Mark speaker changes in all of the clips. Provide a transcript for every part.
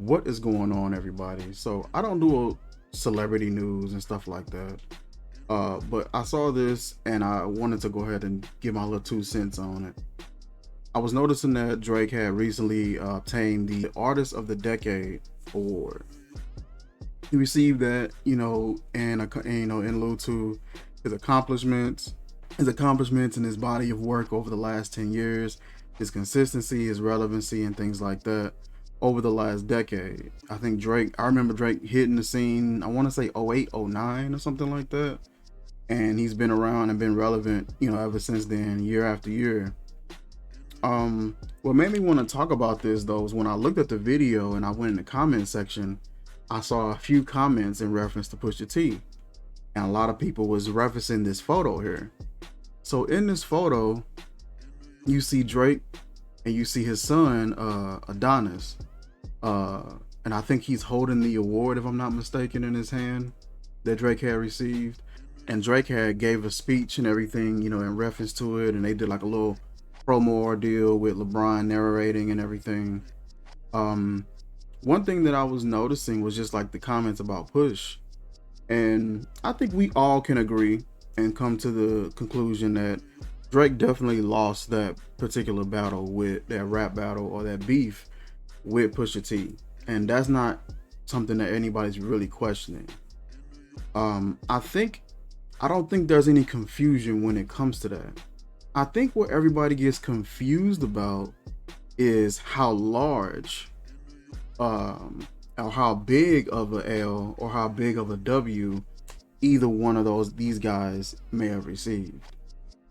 Speaker 1: What is going on, everybody? So I don't do a celebrity news and stuff like that. But I saw this and I wanted to go ahead and give my little 2 cents on it. I was noticing that Drake had recently obtained the Artist of the Decade award. He received that, in lieu to his accomplishments, in his body of work over the last 10 years, his consistency, his relevancy, and things like that over the last decade. I remember Drake hitting the scene, I want to say 08, 09 or something like that. And he's been around and been relevant, ever since then, year after year. What made me want to talk about this though is when I looked at the video and I went in the comment section, I saw a few comments in reference to Pusha T. And a lot of people was referencing this photo here. So in this photo, you see Drake and you see his son, Adonis. And I think he's holding the award, if I'm not mistaken, in his hand that Drake had received. And Drake had gave a speech and everything, in reference to it. And they did like a little promo ordeal with LeBron narrating and everything. One thing that I was noticing was just like the comments about Push. And I think we all can agree and come to the conclusion that Drake definitely lost that particular battle, with that rap battle or that beef with Pusha T. And that's not something that anybody's really questioning. I don't think there's any confusion when it comes to that. I think what everybody gets confused about is how large or how big of a L or how big of a W either one of these guys may have received.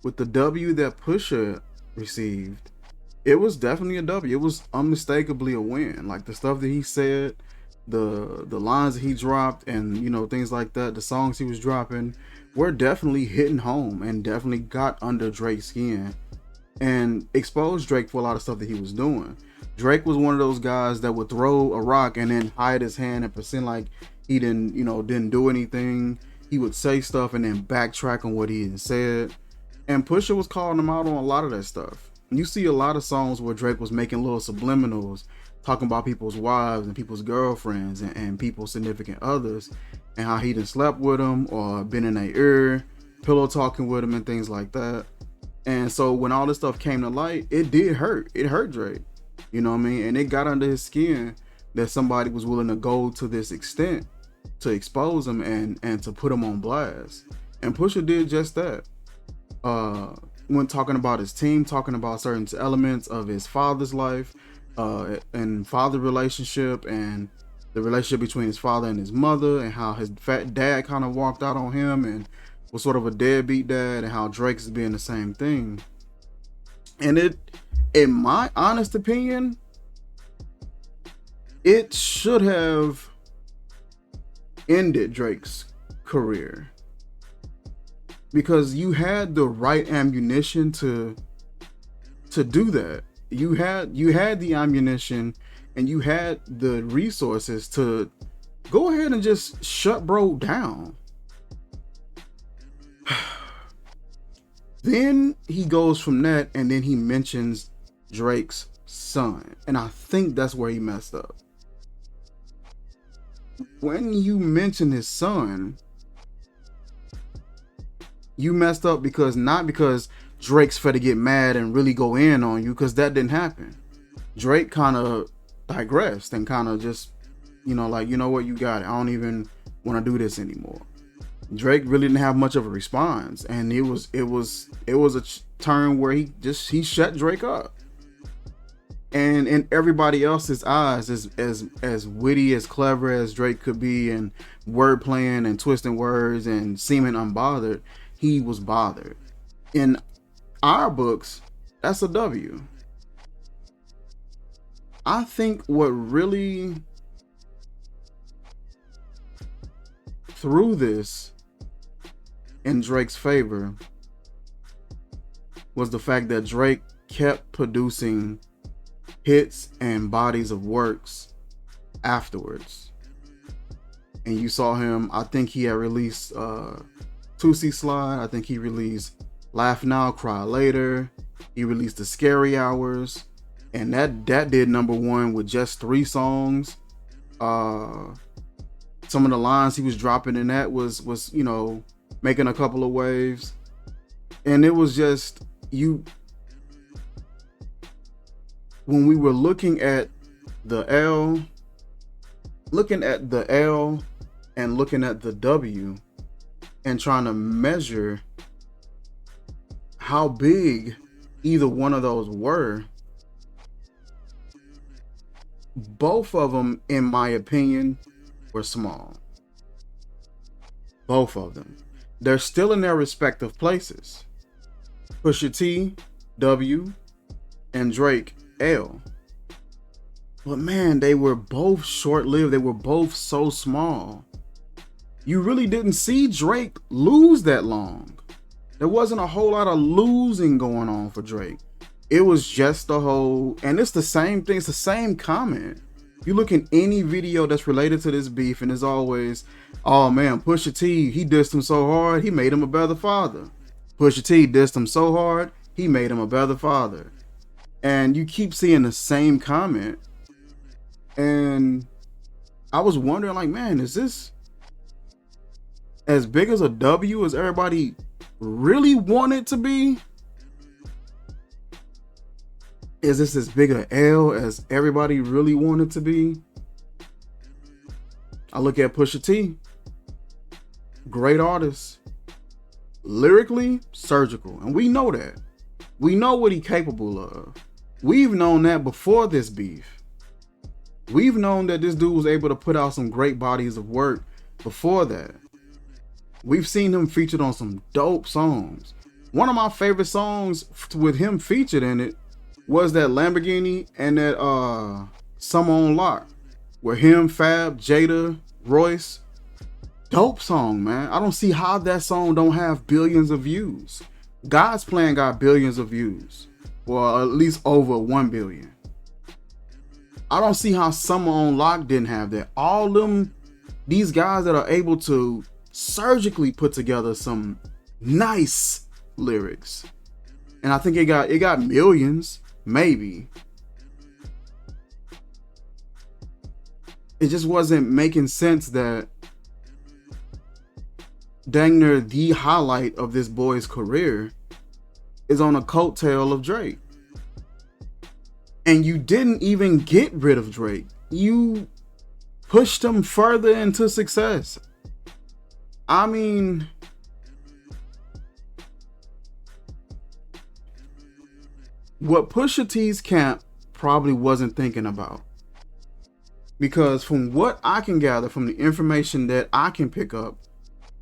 Speaker 1: With the W that Pusha received, it was definitely a W. It was unmistakably a win. Like the stuff that he said, the lines that he dropped, and things like that, the songs he was dropping were definitely hitting home and definitely got under Drake's skin and exposed Drake for a lot of stuff that he was doing. Drake was one of those guys that would throw a rock and then hide his hand and pretend like he didn't do anything. He would say stuff and then backtrack on what he had said. And Pusha was calling him out on a lot of that stuff. You see a lot of songs where Drake was making little subliminals, talking about people's wives and people's girlfriends and people's significant others, and how he done slept with them or been in their ear, pillow talking with them and things like that. And so when all this stuff came to light, it did hurt. It hurt Drake. You know what I mean? And it got under his skin that somebody was willing to go to this extent to expose him and to put him on blast. And Pusha did just that. When talking about his team, talking about certain elements of his father's life, and father relationship, and the relationship between his father and his mother, and how his fat dad kind of walked out on him and was sort of a deadbeat dad, and how Drake's is being the same thing. And it, in my honest opinion, it should have ended Drake's career, because you had the right ammunition to do that. You had the ammunition and you had the resources to go ahead and just shut bro down. Then he goes from that and then he mentions Drake's son. And I think that's where he messed up. When you mention his son, you messed up not because Drake's finna get mad and really go in on you, because that didn't happen. Drake kind of digressed and kind of just, like, you know what, you got it. I don't even want to do this anymore. Drake really didn't have much of a response, and it was a turn where he shut Drake up. And in everybody else's eyes, as witty, as clever as Drake could be, and word playing and twisting words and seeming unbothered, he was bothered. In our books, that's a W. I think what really threw this in Drake's favor was the fact that Drake kept producing hits and bodies of works afterwards. And you saw him, I think he had released Tootsie Slide, I think he released Laugh Now, Cry Later, he released The Scary Hours, and that did #1 with just 3 songs. Uh, some of the lines he was dropping in that was making a couple of waves, and it was just when we were looking at the L and looking at the W and trying to measure how big either one of those were, both of them, in my opinion, were small. Both of them. They're still in their respective places. Pusha T, W, and Drake, L. But man, they were both short-lived. They were both so small. You really didn't see Drake lose that long. There wasn't a whole lot of losing going on for Drake. It was just the whole, and it's the same thing. It's the same comment. You look in any video that's related to this beef, and it's always, oh man, Pusha T, he dissed him so hard, he made him a better father. Pusha T dissed him so hard, he made him a better father. And you keep seeing the same comment. And I was wondering, like, man, is this as big as a W as everybody really want it to be? Is this as big a L as everybody really want it to be? I look at Pusha T, great artist, lyrically surgical, and we know that. We know what he's capable of. We've known that before this beef. We've known that this dude was able to put out some great bodies of work before that. We've seen him featured on some dope songs. One of my favorite songs with him featured in it was that Lamborghini and that Summer on Lock, where him, Fab, Jada, Royce. Dope song, man. I don't see how that song don't have billions of views. God's Plan got billions of views. Well, at least over 1 billion. I don't see how Summer on Lock didn't have that. All these guys that are able to surgically put together some nice lyrics. And I think it got millions, maybe. It just wasn't making sense that dang near the highlight of this boy's career is on a coattail of Drake. And you didn't even get rid of Drake. You pushed him further into success. I mean, what Pusha T's camp probably wasn't thinking about. Because from what I can gather from the information that I can pick up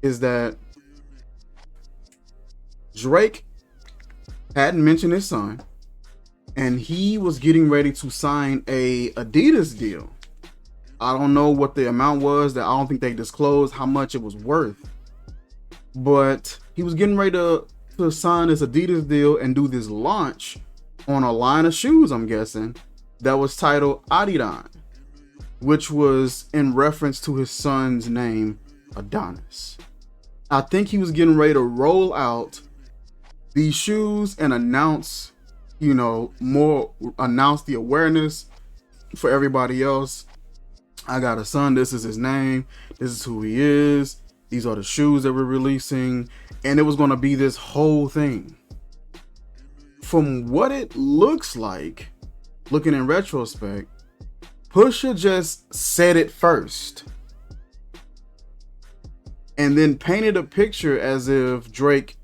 Speaker 1: is that Drake hadn't mentioned his son, and he was getting ready to sign a Adidas deal. I don't know what the amount was. That I don't think they disclosed how much it was worth, but he was getting ready to sign this Adidas deal and do this launch on a line of shoes, I'm guessing, that was titled Adidon, which was in reference to his son's name, Adonis. I think he was getting ready to roll out these shoes and announce the awareness for everybody else. I got a son, this is his name, this is who he is, these are the shoes that we're releasing, and it was going to be this whole thing. From what it looks like, looking in retrospect, Pusha just said it first and then painted a picture as if Drake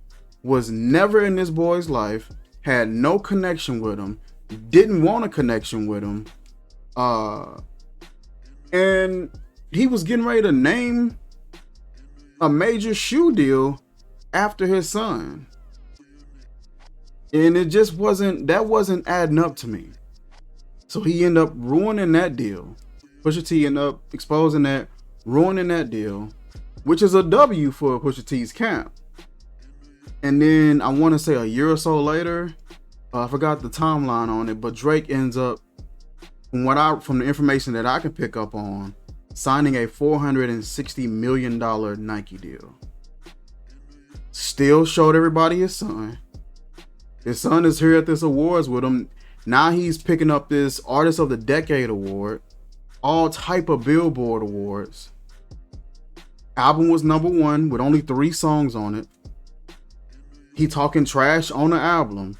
Speaker 1: was never in this boy's life, had no connection with him, didn't want a connection with him, and he was getting ready to name a major shoe deal after his son. And it just wasn't adding up to me. So he ended up ruining that deal. Pusha T ended up exposing that, ruining that deal, which is a W for Pusha T's camp. And then I want to say a year or so later, I forgot the timeline on it, but Drake ends up, from the information that I can pick up on, signing a $460 million Nike deal. Still showed everybody his son. His son is here at this awards with him. Now he's picking up this Artist of the Decade award. all type of Billboard awards. Album was #1 with only 3 songs on it. He talking trash on the album.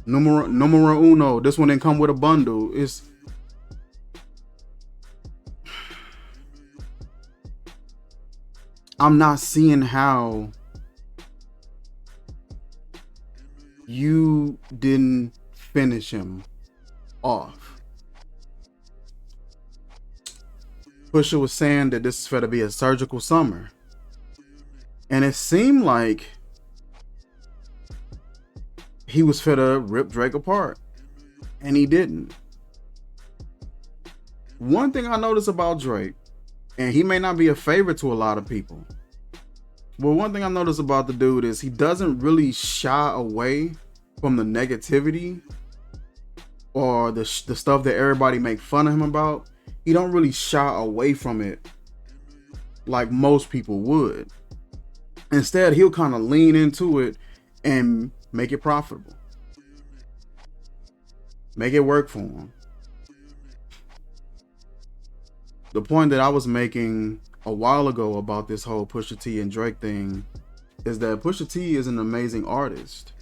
Speaker 1: Numero uno. This one didn't come with a bundle. I'm not seeing how you didn't finish him off. Pusha was saying that this is going to be a surgical summer. And it seemed like he was finna rip Drake apart. And he didn't. One thing I noticed about Drake, and he may not be a favorite to a lot of people, but one thing I noticed about the dude is he doesn't really shy away from the negativity or the stuff that everybody make fun of him about. He don't really shy away from it like most people would. Instead, he'll kind of lean into it and make it profitable. Make it work for him. The point that I was making a while ago about this whole Pusha T and Drake thing is that Pusha T is an amazing artist,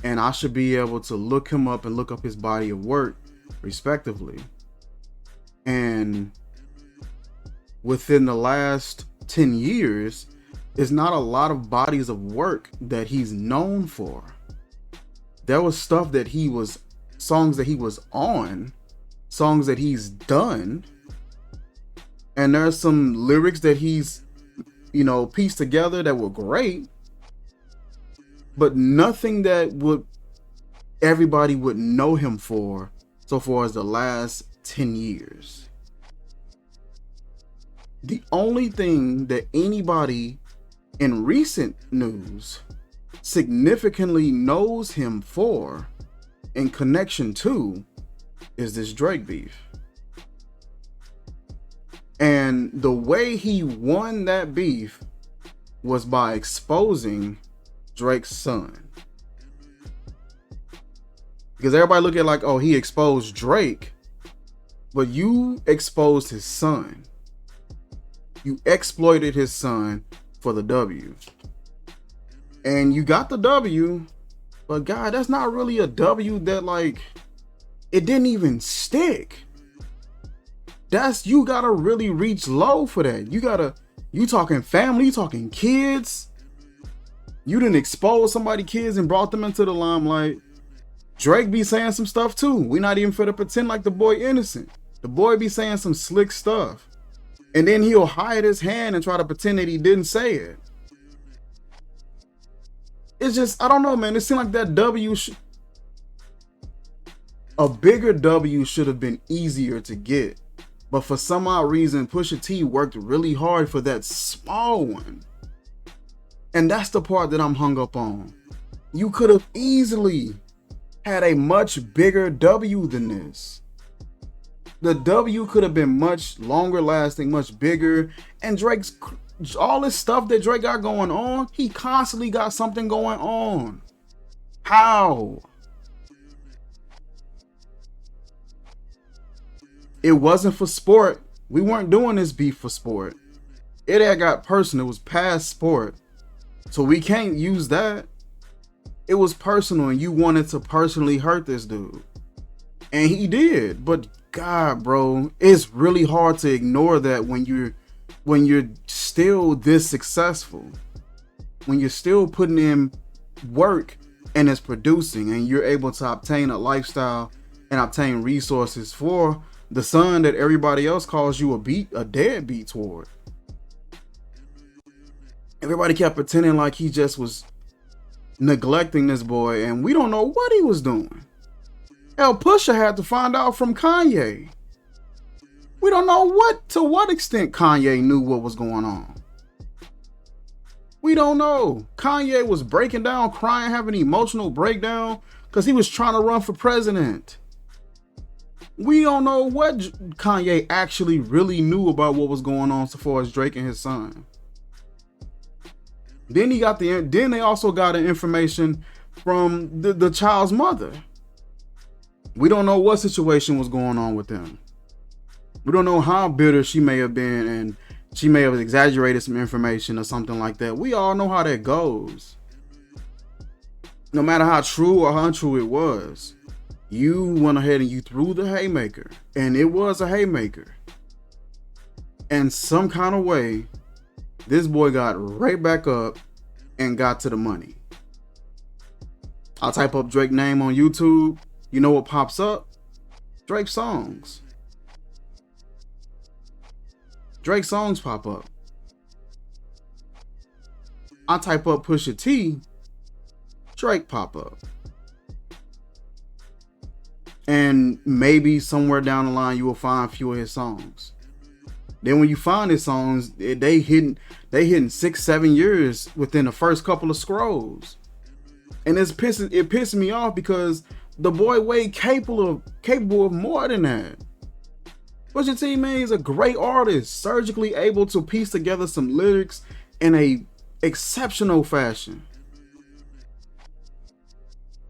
Speaker 1: and I should be able to look him up and look up his body of work respectively. And within the last 10 years, there's not a lot of bodies of work that he's known for. There was stuff that he was, songs that he was on, songs that he's done, and there's some lyrics that he's, pieced together that were great, but nothing that everybody would know him for so far as the last 10 years. The only thing that anybody in recent news significantly knows him for in connection to is this Drake beef. And the way he won that beef was by exposing Drake's son. Because everybody look at it like, oh, he exposed Drake, but you exposed his son. You exploited his son for the W. And you got the W, but God, that's not really a W that it didn't even stick. You gotta really reach low for that. You talking family, you talking kids. You didn't expose somebody's kids and brought them into the limelight. Drake be saying some stuff too. We not even finna pretend like the boy innocent. The boy be saying some slick stuff. And then he'll hide his hand and try to pretend that he didn't say it. It's just, I don't know, man. It seemed like that W, a bigger W should have been easier to get. But for some odd reason, Pusha T worked really hard for that small one. And that's the part that I'm hung up on. You could have easily had a much bigger W than this. The W could have been much longer lasting, much bigger. And Drake's, all this stuff that Drake got going on, he constantly got something going on. How? It wasn't for sport. We weren't doing this beef for sport. It had got personal. It was past sport. So we can't use that. It was personal and you wanted to personally hurt this dude. And he did. But God, bro, it's really hard to ignore that when you're still this successful. When you're still putting in work and it's producing and you're able to obtain a lifestyle and obtain resources for the son that everybody else calls you a deadbeat toward. Everybody kept pretending like he just was neglecting this boy, and we don't know what he was doing. Hell, Pusha had to find out from Kanye. We don't know to what extent Kanye knew what was going on. We don't know. Kanye was breaking down, crying, having an emotional breakdown because he was trying to run for president. We don't know what Kanye actually really knew about what was going on so far as Drake and his son. Then they also got the information from the child's mother. We don't know what situation was going on with them. We don't know how bitter she may have been, and she may have exaggerated some information or something like that. We all know how that goes. No matter how true or untrue it was, you went ahead and you threw the haymaker, and it was a haymaker. And some kind of way, this boy got right back up and got to the money. I'll type up Drake name on YouTube. You know what pops up? Drake songs. Drake songs pop up. I type up Pusha T, Drake pop up. And maybe somewhere down the line you will find a few of his songs. Then when you find his songs, they hitting 6-7 years within the first couple of scrolls. And it pisses me off because the boy way capable of more than that. Pusha T, man, is a great artist, surgically able to piece together some lyrics in a exceptional fashion.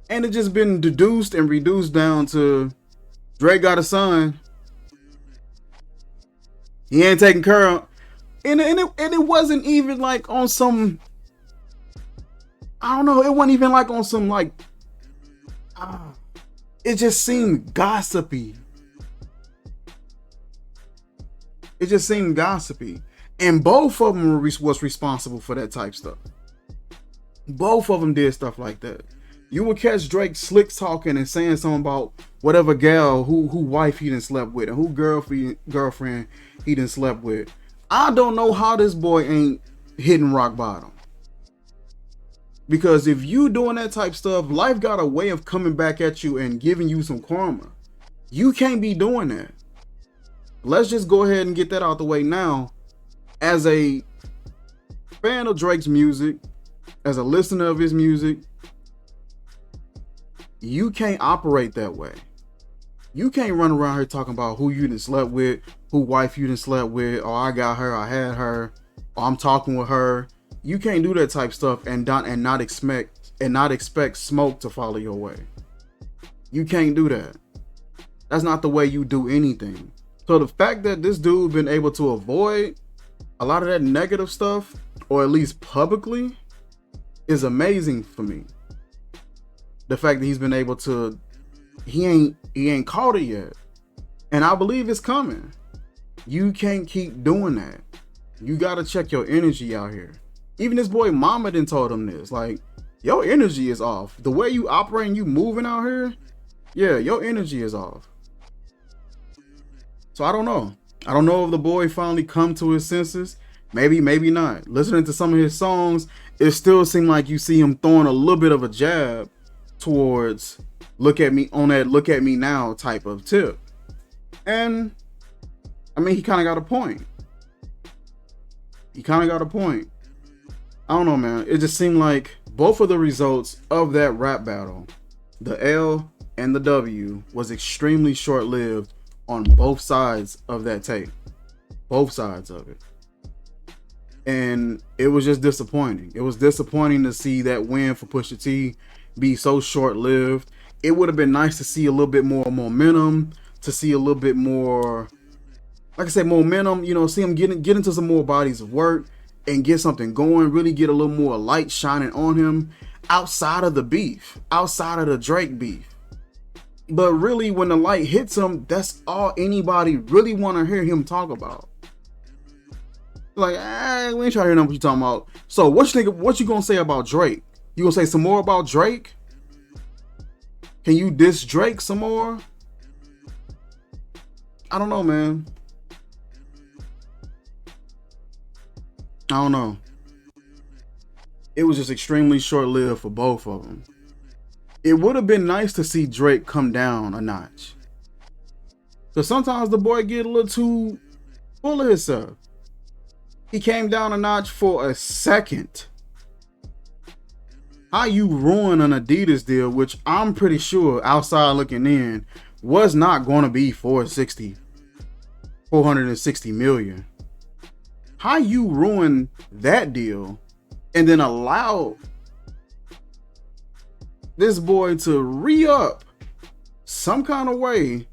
Speaker 1: And it just been deduced and reduced down to Drake got a son. He ain't taking care of, and it wasn't even like on some, I don't know, it wasn't even like on some like, it just seemed gossipy. It just seemed gossipy. And both of them was responsible for that type stuff. Both of them did stuff like that. You would catch Drake slick talking and saying something about whatever gal who wife he done slept with and who girlfriend he done slept with. I don't know how this boy ain't hitting rock bottom. Because if you doing that type stuff, life got a way of coming back at you and giving you some karma. You can't be doing that. Let's just go ahead and get that out the way now. As a fan of Drake's music, as a listener of his music, you can't operate that way. You can't run around here talking about who you done slept with, who wife you done slept with, or I got her, I had her, or I'm talking with her. You can't do that type stuff and not expect smoke to follow your way. You can't do that. That's not the way you do anything. So the fact that this dude been able to avoid a lot of that negative stuff, or at least publicly, is amazing for me. The fact that he's been able to, he ain't caught it yet. And I believe it's coming. You can't keep doing that. You gotta check your energy out here. Even this boy mama done told him this. Like, your energy is off. The way you operating, you moving out here, yeah, your energy is off. So I don't know. I don't know if the boy finally come to his senses. Maybe, maybe not. Listening to some of his songs, it still seemed like you see him throwing a little bit of a jab towards look at me now type of tip. And I mean, he kind of got a point. I don't know, man. It just seemed like both of the results of that rap battle, the L and the W, was extremely short-lived on both sides of that tape. Both sides of it. And it was just disappointing. It was disappointing to see that win for Pusha T be so short-lived. It would have been nice to see a little bit more momentum, to see a little bit more, like I said, momentum, you know, see him get into some more bodies of work and get something going, really get a little more light shining on him outside of the beef, outside of the Drake beef. But really, when the light hits him, that's all anybody really want to hear him talk about. Like, we ain't trying to hear what you talking about. So what you gonna say about Drake? You gonna say some more about Drake? Can you diss Drake some more? I don't know, man. I don't know. It was just extremely short-lived for both of them. It would have been nice to see Drake come down a notch. Because sometimes the boy get a little too full of himself. He came down a notch for a second. How you ruin an Adidas deal, which I'm pretty sure, outside looking in, was not going to be 460 million. How you ruin that deal and then allow this boy to re-up some kind of way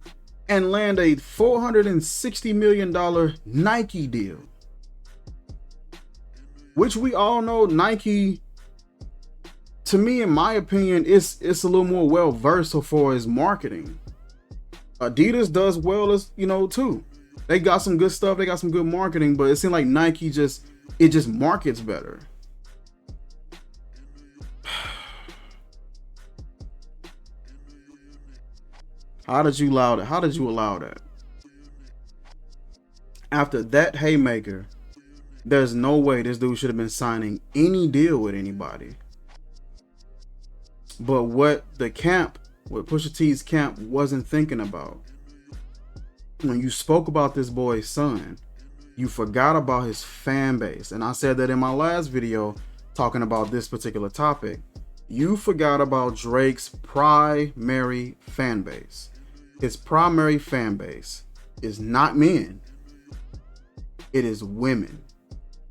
Speaker 1: and land a $460 million Nike deal. Which we all know Nike, to me, in my opinion, it's a little more well versed so far as marketing. Adidas does well as, too. They got some good stuff, they got some good marketing, but it seems like Nike just markets better. How did you allow that? After that haymaker, there's no way this dude should have been signing any deal with anybody. But what Pusha T's camp wasn't thinking about, when you spoke about this boy's son, you forgot about his fan base. And I said that in my last video talking about this particular topic. You forgot about Drake's primary fan base. His primary fan base is not men. It is women.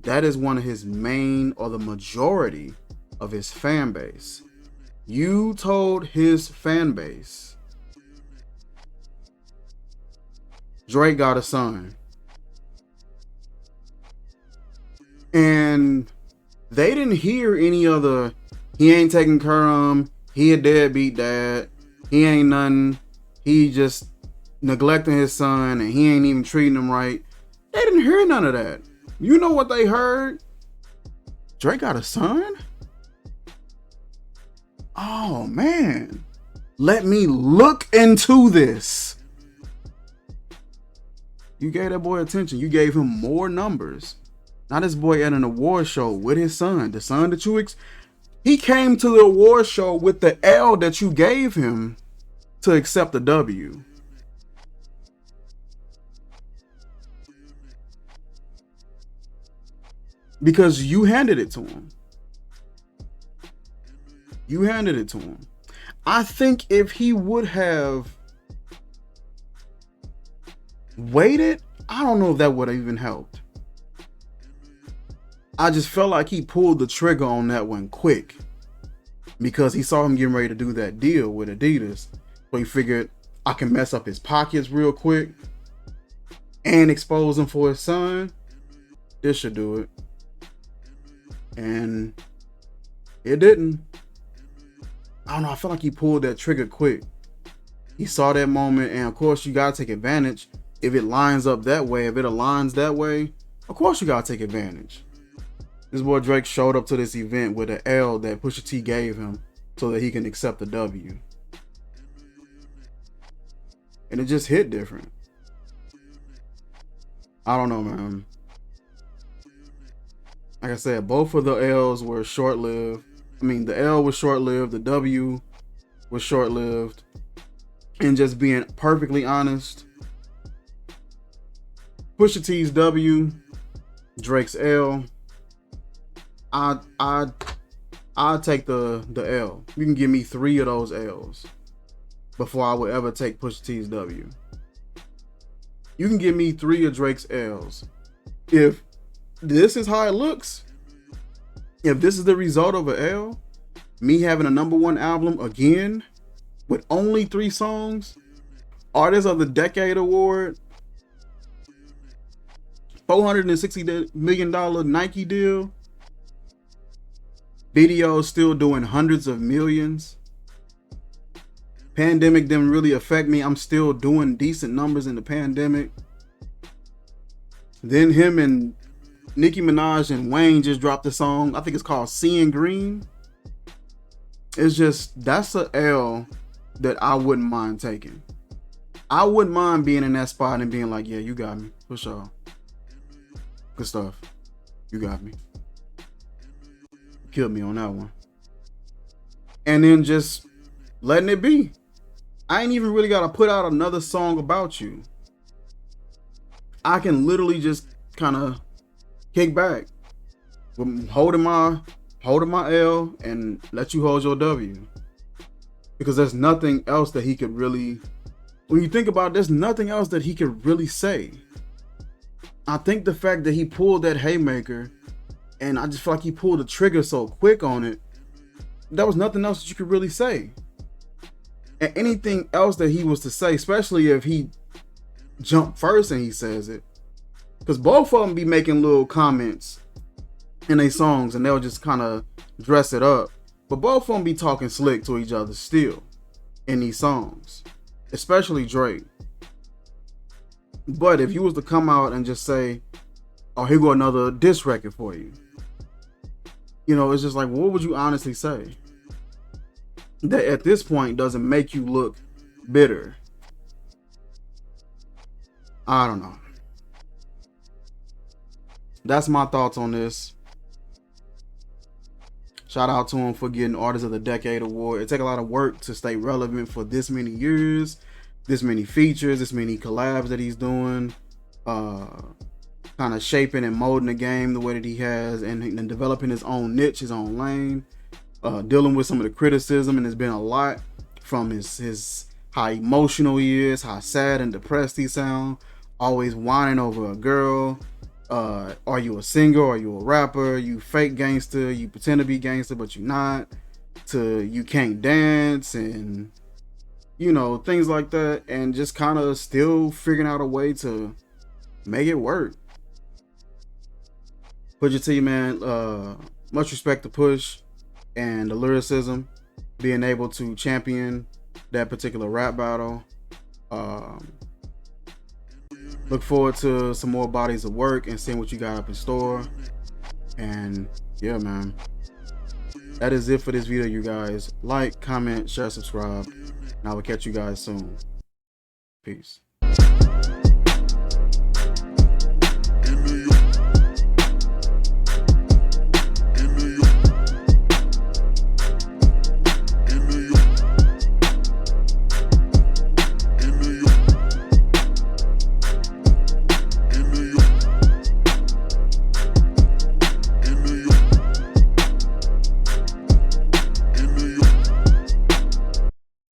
Speaker 1: That is one of his main, or the majority of his fan base. You told his fan base Drake got a son. And they didn't hear any other, he ain't taking care of him, he a deadbeat dad, he ain't nothing, he just neglecting his son and he ain't even treating him right. They didn't hear none of that. You know what they heard? Drake got a son? Oh man, let me look into this. You gave that boy attention. You gave him more numbers. Now this boy at an award show with his son. The son that he came to the award show with the L that you gave him to accept the W. Because you handed it to him. You handed it to him. I think if he would have waited, I don't know if that would have even helped. I just felt like he pulled the trigger on that one quick because he saw him getting ready to do that deal with Adidas. So he figured, I can mess up his pockets real quick and expose him for his son. This should do it. And it didn't. I don't know. I feel like he pulled that trigger quick. He saw that moment, and of course you gotta take advantage. If it lines up that way, if it aligns that way, of course you gotta take advantage. This boy Drake showed up to this event with an L that Pusha T gave him so that he can accept the W. And it just hit different. I don't know, man. Like I said, both of the L's were short-lived. I mean, the L was short-lived, the W was short-lived. And just being perfectly honest, Pusha T's W, Drake's L, I'd take the L. You can give me 3 of those L's before I would ever take Pusha T's W. You can give me 3 of Drake's L's. If this is how it looks, if this is the result of an L, me having a #1 album again with only 3 songs, Artist of the Decade award, $460 million Nike deal, videos still doing hundreds of millions. Pandemic didn't really affect me. I'm still doing decent numbers in the pandemic. Then him and Nicki Minaj and Wayne just dropped a song. I think it's called Seeing Green. It's just, that's a L that I wouldn't mind taking. I wouldn't mind being in that spot and being like, yeah, you got me, for sure. Good stuff. You got me. You killed me on that one. And then just letting it be. I ain't even really got to put out another song about you. I can literally just kind of kick back, holding my L and let you hold your W. Because there's nothing else that he could really, when you think about it, there's nothing else that he could really say. I think the fact that he pulled that haymaker, and I just feel like he pulled the trigger so quick on it, there was nothing else that you could really say. And anything else that he was to say, especially if he jump first and he says it. Because both of them be making little comments in their songs and they'll just kind of dress it up. But both of them be talking slick to each other still in these songs, especially Drake. But if you was to come out and just say, oh, here go another diss record for you, you know, it's just like, what would you honestly say? That at this point doesn't make you look bitter. I don't know. That's my thoughts on this. Shout out to him for getting Artist of the Decade award. It takes a lot of work to stay relevant for this many years, this many features, this many collabs that he's doing, kind of shaping and molding the game the way that he has, and developing his own niche, his own lane, dealing with some of the criticism, and there's been a lot from his how emotional he is, how sad and depressed he sounds, always whining over a girl. Are you a singer? Are you a rapper? You fake gangster? You pretend to be gangster but you're not? To you can't dance, and you know, things like that, and just kind of still figuring out a way to make it work. Pusha T, man, much respect to Push and the lyricism, being able to champion that particular rap battle. Look forward to some more bodies of work and seeing what you got up in store. And yeah, man, that is it for this video, you guys. Like, comment, share, subscribe, and I will catch you guys soon. Peace.